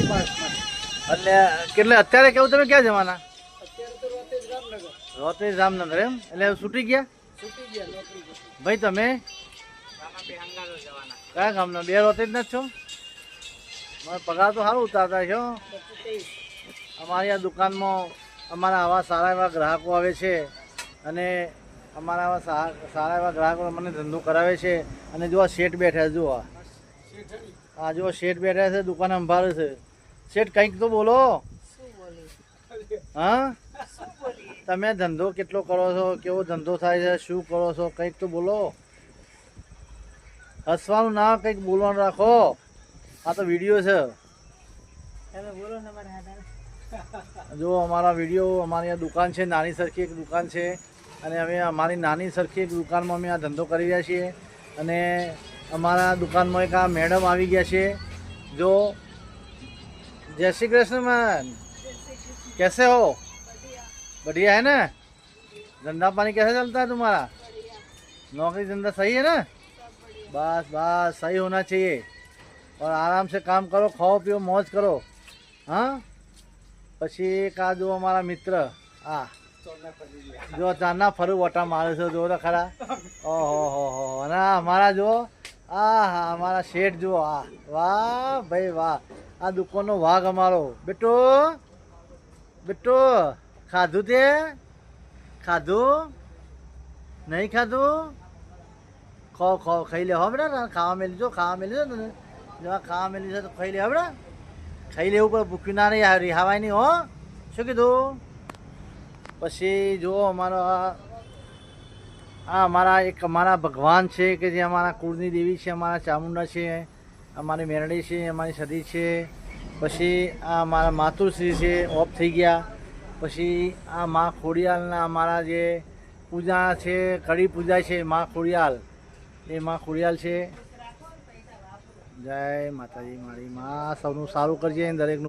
એટલે કેટલે અત્યારે કેવું તમે ક્યાં જવાના? અત્યારે તો રોતેજ રામનગર. રોતેજ રામનગર એમ? એટલે છૂટી ગયા નોકરી પર. ભાઈ તમે કયા ગામના? બે રોતેજ ના જ છો? મારો પગાર તો સારું ઉતારતા છો. અમારી આ દુકાનમાં અમારા આવા સારા એવા ગ્રાહકો આવે છે અને અમારા આવા સારા એવા ગ્રાહકો મને ધંધો કરાવે છે. અને જો આ શેઠ બેઠા જુઓ, આ જો શેઠ બેઠા છે, દુકાન સંભાળે છે. શેઠ કંઈક તો બોલો. હા, તમે ધંધો કેટલો કરો છો? કેવો ધંધો થાય છે? શું કરો છો? કંઈક તો બોલો. હસવાનું ના, કંઈક બોલવાનું રાખો. આ તો વિડીયો છે. જો અમારા વિડીયો, અમારી આ દુકાન છે, નાની સરખી એક દુકાન છે અને અમે અમારી નાની સરખી એક દુકાનમાં અમે આ ધંધો કરી રહ્યા છીએ. અને અમારા દુકાનમાં એક આ મેડમ આવી ગયા છે. જો जय श्री कृष्ण मैन, कैसे हो? बढ़िया है ना? धंधा पानी कैसे चलता है तुम्हारा? नौकरी धंधा सही है ना? बस बस सही होना चाहिए और आराम से काम करो, खाओ पियो, मौज करो. हाँ, પછી એક આ જો અમારા મિત્ર આ જો ચારના ફરું વટા મારે છે, જો તો ખરા. ઓહો હો. અને અમારા જો આ હા અમારા શેઠ જુઓ, આ વાહ ભાઈ વાહ, આ દુકાનનો વાઘ અમારો. બેટો બેટો ખાધું તે? ખાધું નહીં ખાધું? ખાઓ ખાઓ, ખાઈ લે હો બેટા. ખાવા મેલી જો, ખાવા મેલી છે ને, જો ખાવા મેલી છે તો ખાઈ લે હો બેટા. ખાઈ લેવું પણ ભૂખ્યું ના નહીં, રિહાવાય નહીં હો. શું કીધું? પછી જો અમારો આ અમારા એક અમારા ભગવાન છે કે જે અમારા કુળની દેવી છે, અમારા ચામુંડા છે, અમારી મેરડી છે, અમારી સતી છે. પછી આ અમારા માતુશ્રી છે, ઓફ થઈ ગયા. પછી આ મા ખોડિયાલના અમારા જે પૂજા છે, કડી પૂજા છે, મા ખોડિયાલ, એ મા ખોડિયાલ છે. જય માતાજી. મારી મા સૌનું સારું કરજે, દરેકનું.